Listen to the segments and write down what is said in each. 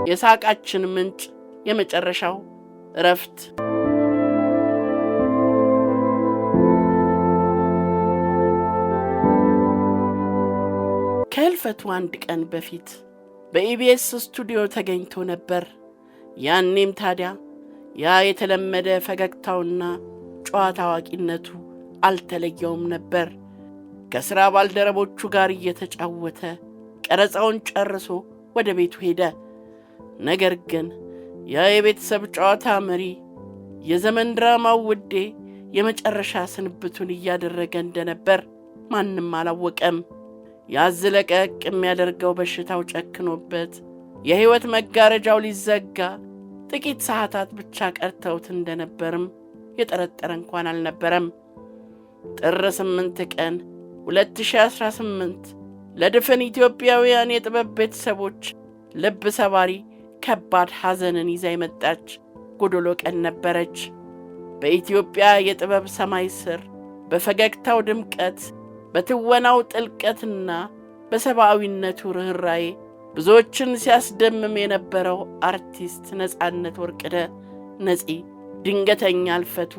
የሳቃችን ምንጭ የመጨረሻው እረፍት። ከህልፈቱ አንድ ቀን በፊት በኢቢኤስ ስቱዲዮ ተገኝቶ ነበር። ያኔም ታዲያ ያ የተለመደ ፈገግታውና ጨዋታ አዋቂነቱ አልተለየውም ነበር። ከሥራ ባልደረቦቹ ጋር እየተጫወተ ቀረጻውን ጨርሶ ወደ ቤቱ ሄደ። ነገር ግን ያ የቤተሰብ ጨዋታ መሪ የዘመን ድራማው ውዴ የመጨረሻ ስንብቱን እያደረገ እንደነበር ማንም አላወቀም። ያዝለቀቅ የሚያደርገው በሽታው ጨክኖበት የሕይወት መጋረጃው ሊዘጋ ጥቂት ሰዓታት ብቻ ቀርተውት እንደነበርም የጠረጠረ እንኳን አልነበረም። ጥር 8 ቀን 2018 ለድፍን ኢትዮጵያውያን የጥበብ ቤተሰቦች ልብ ሰባሪ ከባድ ሐዘንን ይዛ የመጣች ጎዶሎ ቀን ነበረች። በኢትዮጵያ የጥበብ ሰማይ ስር በፈገግታው ድምቀት፣ በትወናው ጥልቀትና በሰብአዊነቱ ርኅራኄ ብዙዎችን ሲያስደምም የነበረው አርቲስት ነጻነት ወርቅነህ ነፂ ድንገተኛ እልፈቱ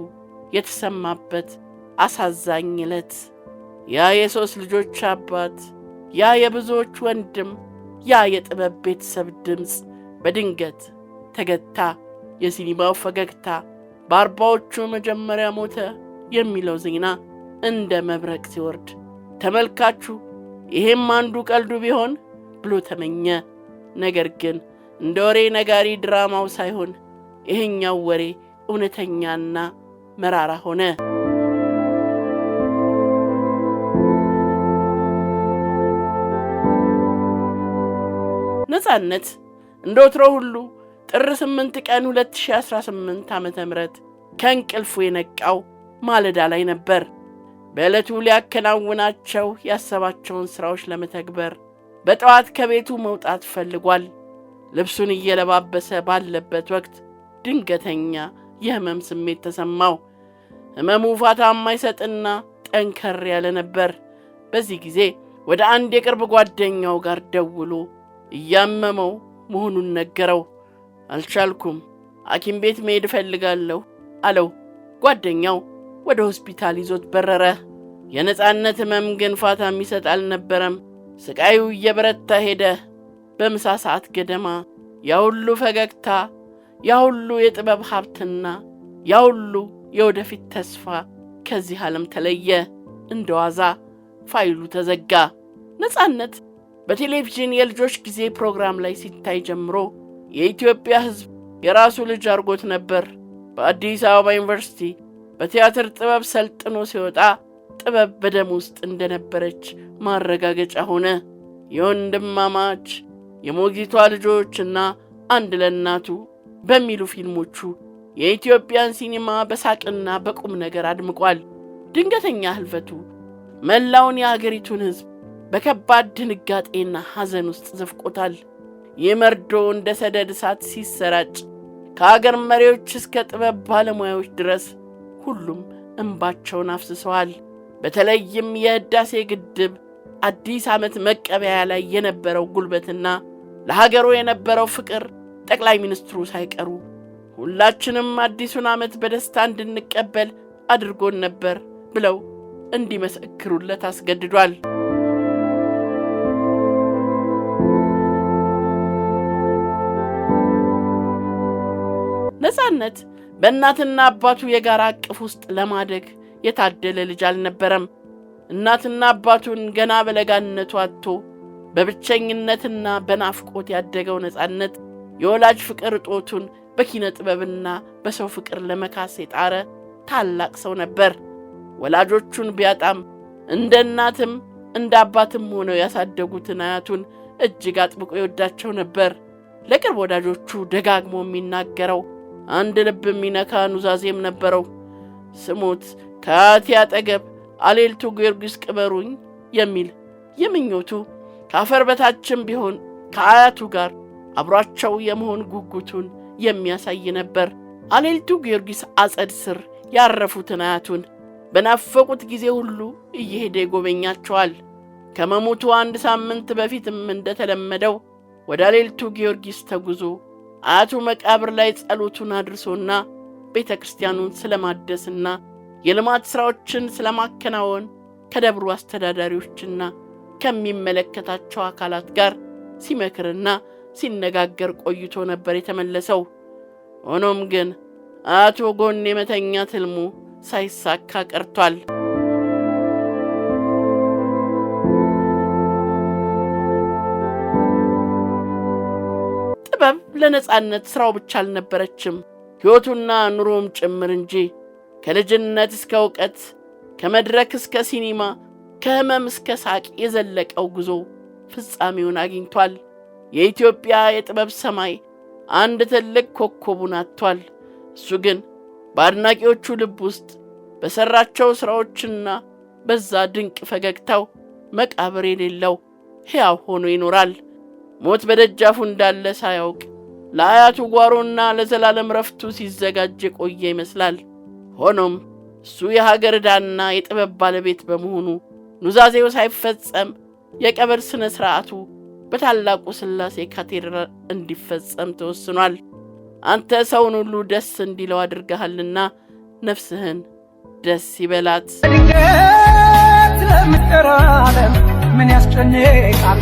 የተሰማበት አሳዛኝ ዕለት። ያ የሦስት ልጆች አባት፣ ያ የብዙዎች ወንድም፣ ያ የጥበብ ቤተሰብ ድምፅ በድንገት ተገታ። የሲኒማው ፈገግታ በ40ዎቹ መጀመሪያ ሞተ የሚለው ዜና እንደ መብረቅ ሲወርድ ተመልካቹ ይሄም አንዱ ቀልዱ ቢሆን ብሎ ተመኘ። ነገር ግን እንደ ወሬ ነጋሪ ድራማው ሳይሆን ይሄኛው ወሬ እውነተኛና መራራ ሆነ። ነጻነት እንደ ወትሮ ሁሉ ጥር 8 ቀን 2018 ዓ.ም ከእንቅልፉ የነቃው ማለዳ ላይ ነበር። በዕለቱ ሊያከናውናቸው ያሰባቸውን ሥራዎች ለመተግበር በጠዋት ከቤቱ መውጣት ፈልጓል። ልብሱን እየለባበሰ ባለበት ወቅት ድንገተኛ የህመም ስሜት ተሰማው። ህመሙ ፋታ የማይሰጥና ጠንከር ያለ ነበር። በዚህ ጊዜ ወደ አንድ የቅርብ ጓደኛው ጋር ደውሎ እያመመው መሆኑን ነገረው። አልቻልኩም፣ ሐኪም ቤት መሄድ እፈልጋለሁ አለው። ጓደኛው ወደ ሆስፒታል ይዞት በረረ። የነጻነት ህመም ግን ፋታ የሚሰጥ አልነበረም። ስቃዩ እየበረታ ሄደ። በምሳ ሰዓት ገደማ ያ ሁሉ ፈገግታ፣ ያ ሁሉ የጥበብ ሀብትና ያ ሁሉ የወደፊት ተስፋ ከዚህ ዓለም ተለየ። እንደዋዛ ፋይሉ ተዘጋ። ነጻነት በቴሌቪዥን የልጆች ጊዜ ፕሮግራም ላይ ሲታይ ጀምሮ የኢትዮጵያ ሕዝብ የራሱ ልጅ አርጎት ነበር። በአዲስ አበባ ዩኒቨርሲቲ በቲያትር ጥበብ ሰልጥኖ ሲወጣ ጥበብ በደም ውስጥ እንደነበረች ማረጋገጫ ሆነ። የወንድማማች የሞግዚቷ ልጆችና አንድ ለእናቱ በሚሉ ፊልሞቹ የኢትዮጵያን ሲኒማ በሳቅና በቁም ነገር አድምቋል። ድንገተኛ ህልፈቱ መላውን የአገሪቱን ሕዝብ በከባድ ድንጋጤና ሐዘን ውስጥ ዘፍቆታል። ይህ መርዶ እንደ ሰደድ እሳት ሲሰራጭ ከአገር መሪዎች እስከ ጥበብ ባለሙያዎች ድረስ ሁሉም እንባቸውን አፍስሰዋል። በተለይም የህዳሴ ግድብ አዲስ ዓመት መቀበያ ላይ የነበረው ጉልበትና ለሀገሩ የነበረው ፍቅር ጠቅላይ ሚኒስትሩ ሳይቀሩ ሁላችንም አዲሱን ዓመት በደስታ እንድንቀበል አድርጎን ነበር ብለው እንዲመሰክሩለት አስገድዷል። ነጻነት በእናትና አባቱ የጋራ አቅፍ ውስጥ ለማደግ የታደለ ልጅ አልነበረም። እናትና አባቱን ገና በለጋነቱ አጥቶ በብቸኝነትና በናፍቆት ያደገው ነጻነት የወላጅ ፍቅር እጦቱን በኪነ ጥበብና በሰው ፍቅር ለመካስ የጣረ ታላቅ ሰው ነበር። ወላጆቹን ቢያጣም እንደ እናትም እንደ አባትም ሆነው ያሳደጉትን አያቱን እጅግ አጥብቆ ይወዳቸው ነበር። ለቅርብ ወዳጆቹ ደጋግሞ የሚናገረው አንድ ልብ የሚነካ ኑዛዜም ነበረው። ስሙት ከአያቴ አጠገብ አሌልቱ ጊዮርጊስ ቅበሩኝ የሚል የምኞቱ ከአፈር በታችም ቢሆን ከአያቱ ጋር አብሯቸው የመሆን ጉጉቱን የሚያሳይ ነበር። አሌልቱ ጊዮርጊስ አጸድ ስር ያረፉትን አያቱን በናፈቁት ጊዜ ሁሉ እየሄደ ይጎበኛቸዋል። ከመሞቱ አንድ ሳምንት በፊትም እንደተለመደው ወደ ሌልቱ ጊዮርጊስ ተጉዞ አያቱ መቃብር ላይ ጸሎቱን አድርሶና ቤተ ክርስቲያኑን ስለማደስና የልማት ሥራዎችን ስለማከናወን ከደብሩ አስተዳዳሪዎችና ከሚመለከታቸው አካላት ጋር ሲመክርና ሲነጋገር ቆይቶ ነበር የተመለሰው። ሆኖም ግን አያቱ ጎን የመተኛት ሕልሙ ሳይሳካ ቀርቷል። ጥበብ ለነጻነት ሥራው ብቻ አልነበረችም፣ ሕይወቱና ኑሮም ጭምር እንጂ። ከልጅነት እስከ ዕውቀት፣ ከመድረክ እስከ ሲኒማ፣ ከሕመም እስከ ሳቅ የዘለቀው ጉዞ ፍጻሜውን አግኝቷል። የኢትዮጵያ የጥበብ ሰማይ አንድ ትልቅ ኮከቡን አጥቷል። እሱ ግን በአድናቂዎቹ ልብ ውስጥ በሠራቸው ሥራዎችና በዛ ድንቅ ፈገግታው መቃብር የሌለው ሕያው ሆኖ ይኖራል። ሞት በደጃፉ እንዳለ ሳያውቅ ለአያቱ ጓሮና ለዘላለም ረፍቱ ሲዘጋጅ የቆየ ይመስላል። ሆኖም እሱ የሀገር ዕዳና የጥበብ ባለቤት በመሆኑ ኑዛዜው ሳይፈጸም የቀብር ሥነ ሥርዓቱ በታላቁ ሥላሴ ካቴድራል እንዲፈጸም ተወስኗል። አንተ ሰውን ሁሉ ደስ እንዲለው አድርገሃልና ነፍስህን ደስ ይበላት። ድንገት ለምትጠራ ዓለም ምን ያስጨንቃል?